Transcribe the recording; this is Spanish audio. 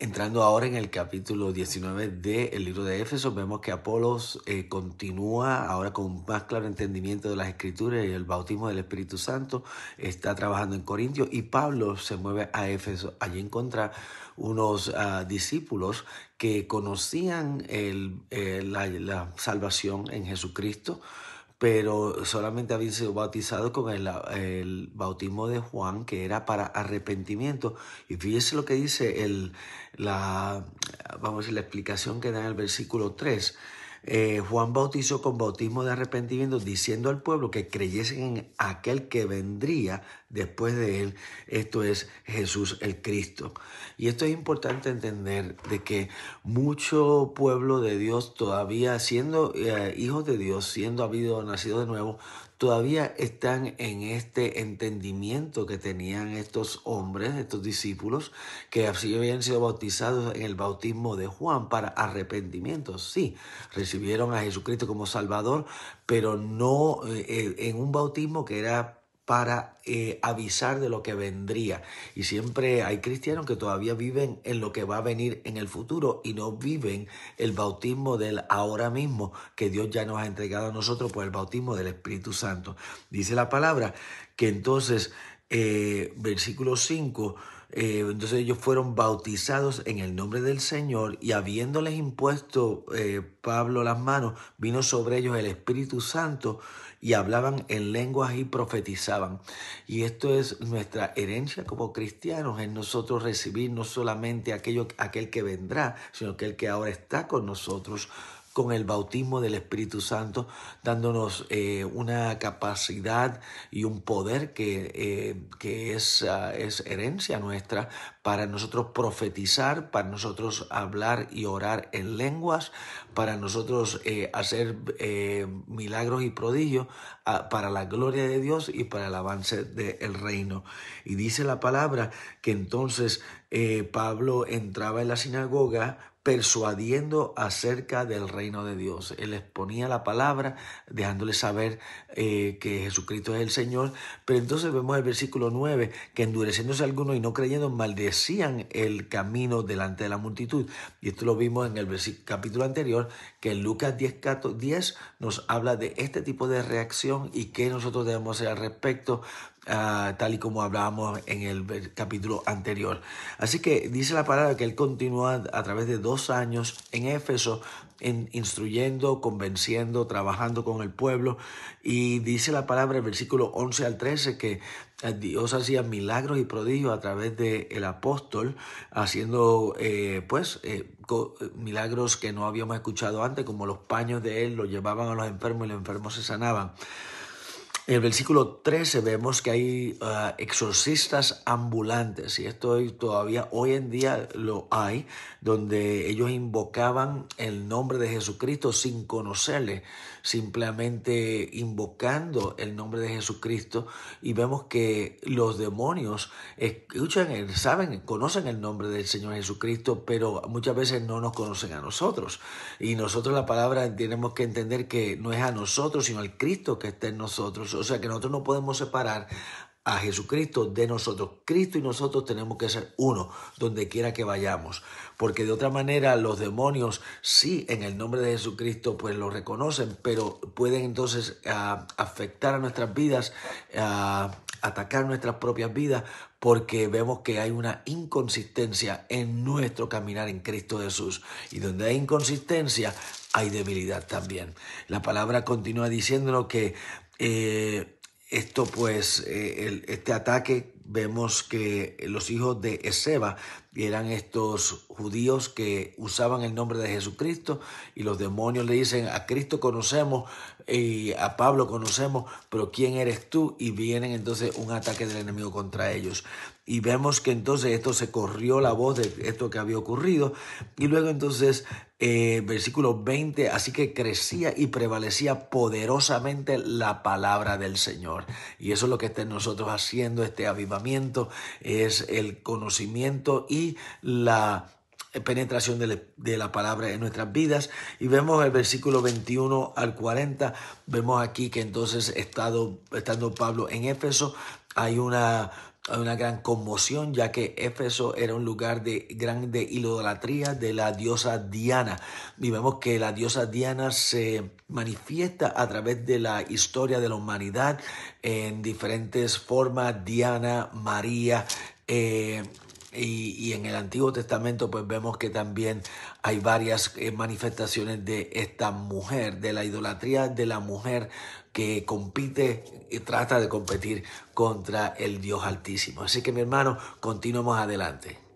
Entrando ahora en el capítulo 19 del libro de Éfeso, vemos que Apolos continúa ahora con un más claro entendimiento de las Escrituras y el bautismo del Espíritu Santo. Está trabajando en Corintios y Pablo se mueve a Éfeso. Allí encuentra unos discípulos que conocían la salvación en Jesucristo, pero solamente habían sido bautizados con el bautismo de Juan, que era para arrepentimiento. Y fíjese lo que dice vamos a decir, la explicación que da en el versículo 3. Juan bautizó con bautismo de arrepentimiento, diciendo al pueblo que creyesen en aquel que vendría después de él, esto es Jesús el Cristo. Y esto es importante entender, de que mucho pueblo de Dios todavía, siendo hijos de Dios, siendo nacidos de nuevo, todavía están en este entendimiento que tenían estos hombres, estos discípulos, que así habían sido bautizados en el bautismo de Juan para arrepentimiento. Sí, recibieron a Jesucristo como Salvador, pero no en un bautismo que era para avisar de lo que vendría. Y siempre hay cristianos que todavía viven en lo que va a venir en el futuro y no viven el bautismo del ahora mismo que Dios ya nos ha entregado a nosotros por el bautismo del Espíritu Santo. Dice la palabra que entonces, versículo 5, entonces ellos fueron bautizados en el nombre del Señor, y habiéndoles impuesto Pablo las manos, vino sobre ellos el Espíritu Santo, y hablaban en lenguas y profetizaban. Y esto es nuestra herencia como cristianos, en nosotros recibir no solamente aquel que vendrá, sino aquel que ahora está con nosotros, con el bautismo del Espíritu Santo, dándonos una capacidad y un poder que es herencia nuestra, para nosotros profetizar, para nosotros hablar y orar en lenguas, para nosotros hacer milagros y prodigios para la gloria de Dios y para el avance del reino. Y dice la palabra que entonces Pablo entraba en la sinagoga persuadiendo acerca del reino de Dios. Él exponía la palabra, dejándoles saber que Jesucristo es el Señor. Pero entonces vemos el versículo 9, que endureciéndose algunos y no creyendo, maldecían el camino delante de la multitud. Y esto lo vimos en el capítulo anterior, que en Lucas 10 nos habla de este tipo de reacción y qué nosotros debemos hacer al respecto, tal y como hablábamos en el capítulo anterior. Así que dice la palabra que él continúa a través de 2 años en Éfeso, instruyendo, convenciendo, trabajando con el pueblo. Y dice la palabra, el versículo 11 al 13, que Dios hacía milagros y prodigios a través del apóstol, haciendo milagros que no habíamos escuchado antes, como los paños de él los llevaban a los enfermos y los enfermos se sanaban. En el versículo 13 vemos que hay exorcistas ambulantes, y esto todavía hoy en día lo hay, donde ellos invocaban el nombre de Jesucristo sin conocerle, simplemente invocando el nombre de Jesucristo. Y vemos que los demonios escuchan, saben, conocen el nombre del Señor Jesucristo, pero muchas veces no nos conocen a nosotros. Y nosotros, la palabra, tenemos que entender que no es a nosotros, sino al Cristo que está en nosotros. O sea que nosotros no podemos separar a Jesucristo de nosotros. Cristo y nosotros tenemos que ser uno, donde quiera que vayamos, porque de otra manera los demonios sí, en el nombre de Jesucristo, pues lo reconocen, pero pueden entonces afectar a nuestras vidas, atacar nuestras propias vidas, porque vemos que hay una inconsistencia en nuestro caminar en Cristo Jesús, y donde hay inconsistencia hay debilidad también. La palabra continúa diciéndonos que este ataque, vemos que los hijos de Esceva eran estos judíos que usaban el nombre de Jesucristo, y los demonios le dicen: a Cristo conocemos y a Pablo conocemos, pero ¿quién eres tú? Y vienen entonces un ataque del enemigo contra ellos. Y vemos que entonces esto se corrió la voz de esto que había ocurrido. Y luego entonces, versículo 20, así que crecía y prevalecía poderosamente la palabra del Señor. Y eso es lo que está en nosotros haciendo, este avivamiento, es el conocimiento y la penetración de la palabra en nuestras vidas. Y vemos el versículo 21 al 40, vemos aquí que entonces estando Pablo en Éfeso, hay una hay una gran conmoción, ya que Éfeso era un lugar de grande idolatría de la diosa Diana. Y vemos que la diosa Diana se manifiesta a través de la historia de la humanidad en diferentes formas. Diana, María, y en el Antiguo Testamento pues vemos que también hay varias manifestaciones de esta mujer, de la idolatría de la mujer que compite y trata de competir contra el Dios Altísimo. Así que mi hermano, continuamos adelante.